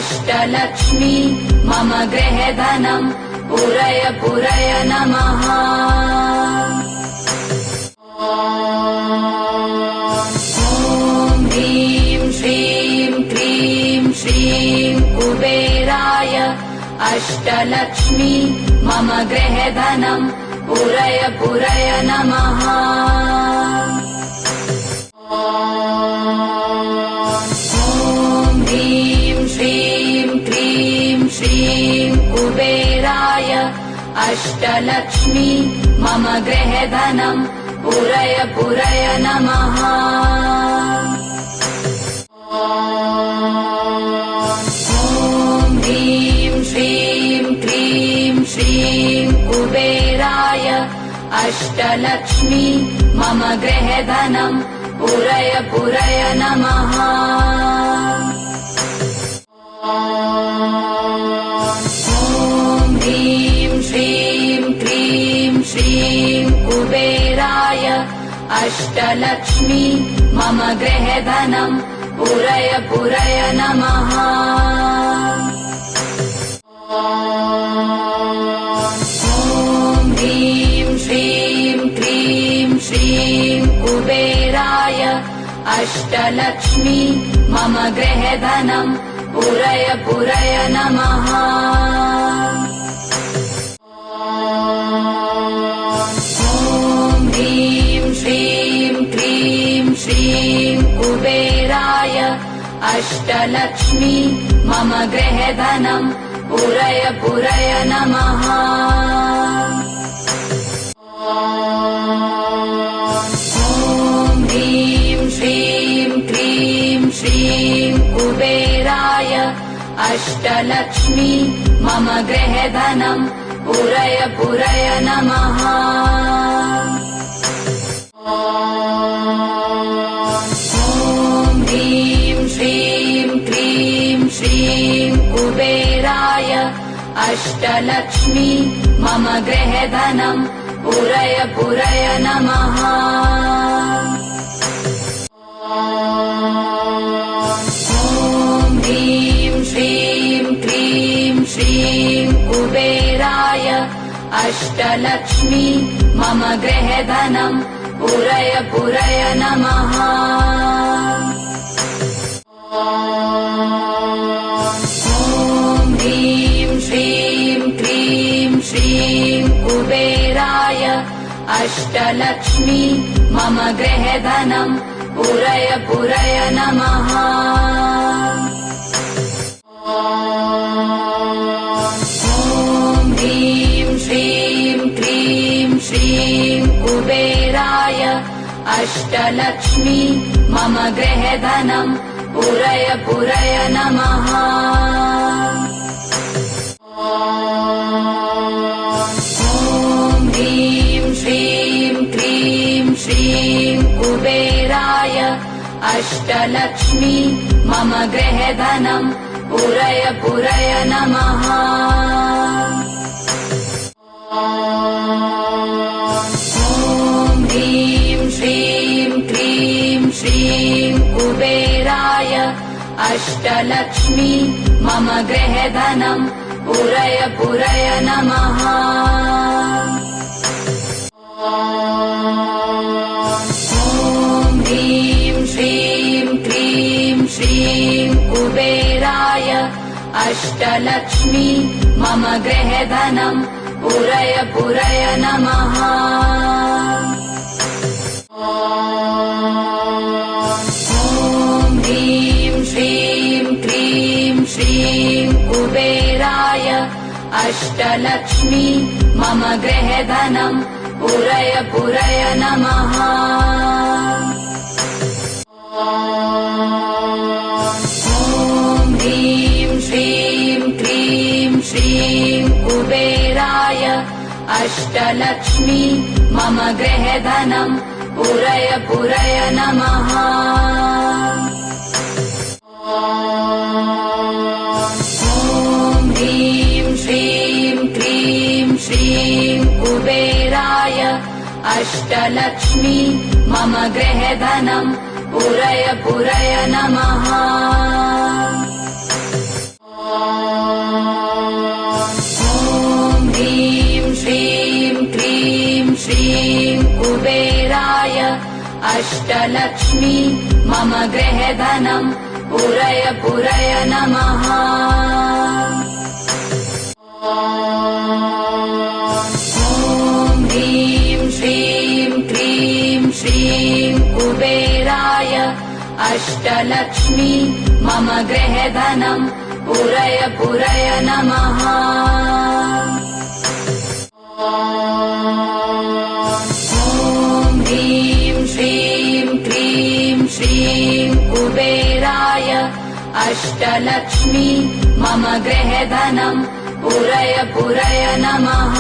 अष्टलक्ष्मी मम गृहधनम् पुरय पुरय नमः। ॐ ह्रीं श्रीं क्रीं श्रीं कुबेराय अष्टलक्ष्मी मम गृहधनम् पुरय पुरय नमः। ॐ ह्रीं श्रीं क्रीं श्रीं कुबेराय अष्टलक्ष्मी मम गृहधनम् पुरय पुरय नमः। ॐ ह्रीं श्रीं क्रीं श्रीं कुबेराय अष्टलक्ष्मी मम गृहधनम् पुरय पुरय नमः। ॐ ह्रीं श्रीं क्रीं श्रीं कुबेराय अष्टलक्ष्मी मम गृहधनम् पुरय पुरय नमः। ॐ ह्रीं श्रीं क्रीं श्रीं कुबेराय अष्टलक्ष्मी मम गृहधनम् पुरय पुरय नमः। ॐ ह्रीं श्रीं क्रीं श्रीं कुबेराय अष्टलक्ष्मी मम गृहधनम् पुरय पुरय नमः। ॐ ह्रीं श्रीं क्रीं श्रीं कुबेराय अष्टलक्ष्मी मम गृहधनम् पुरय पुरय नमः। ॐ ह्रीं श्रीं क्रीं श्रीं कुबेराय अष्टलक्ष्मी मम गृहधनम् पुरय पुरय नमः। ॐ ह्रीं श्रीं क्रीं श्रीं कुबेराय अष्टलक्ष्मी मम गृहधनम् पुरय पुरय नमः। ॐ ह्रीं श्रीं क्रीं श्रीं कुबेराय अष्टलक्ष्मी मम गृहधनम् पुरय पुरय नमः। ॐ ह्रीं श्रीं क्रीं श्रीं कुबेराय अष्टलक्ष्मी मम गृहधनम् पुरय पुरय नमः। ॐ ह्रीं श्रीं क्रीं श्रीं कुबेराय अष्टलक्ष्मी मम गृहधनम् पुरय पुरय नमः। ॐ ह्रीं श्रीं क्रीं श्रीं कुबेराय अष्टलक्ष्मी मम गृहधनम् पुरय पुरय नमः। ॐ ह्रीं श्रीं क्रीं श्रीं कुबेराय अष्टलक्ष्मी मम गृहधनम् पुरय पुरय नमः। ॐ ह्रीं श्रीं क्रीं श्रीं कुबेराय अष्टलक्ष्मी मम गृहधनम् पुरय पुरय नमः। ॐ ह्रीं श्रीं क्रीं श्रीं कुबेराय अष्टलक्ष्मी मम गृहधनम् पुरय पुरय नमः। ॐ ह्रीं श्रीं क्रीं श्रीं कुबेराय अष्टलक्ष्मी मम गृहधनम् पुरय पुरय नमः। ॐ कुबेराय अष्टलक्ष्मी मम गृहधनम् पुरय पुरय नमः। ॐ ह्रीं श्रीं क्रीं श्रीं कुबेराय अष्टलक्ष्मी मम गृहधनम् पुरय पुरय नमः। ॐ ह्रीं श्रीं क्रीं श्रीं कुबेराय अष्टलक्ष्मी मम गृहधनम् पुरय पुरय नमः।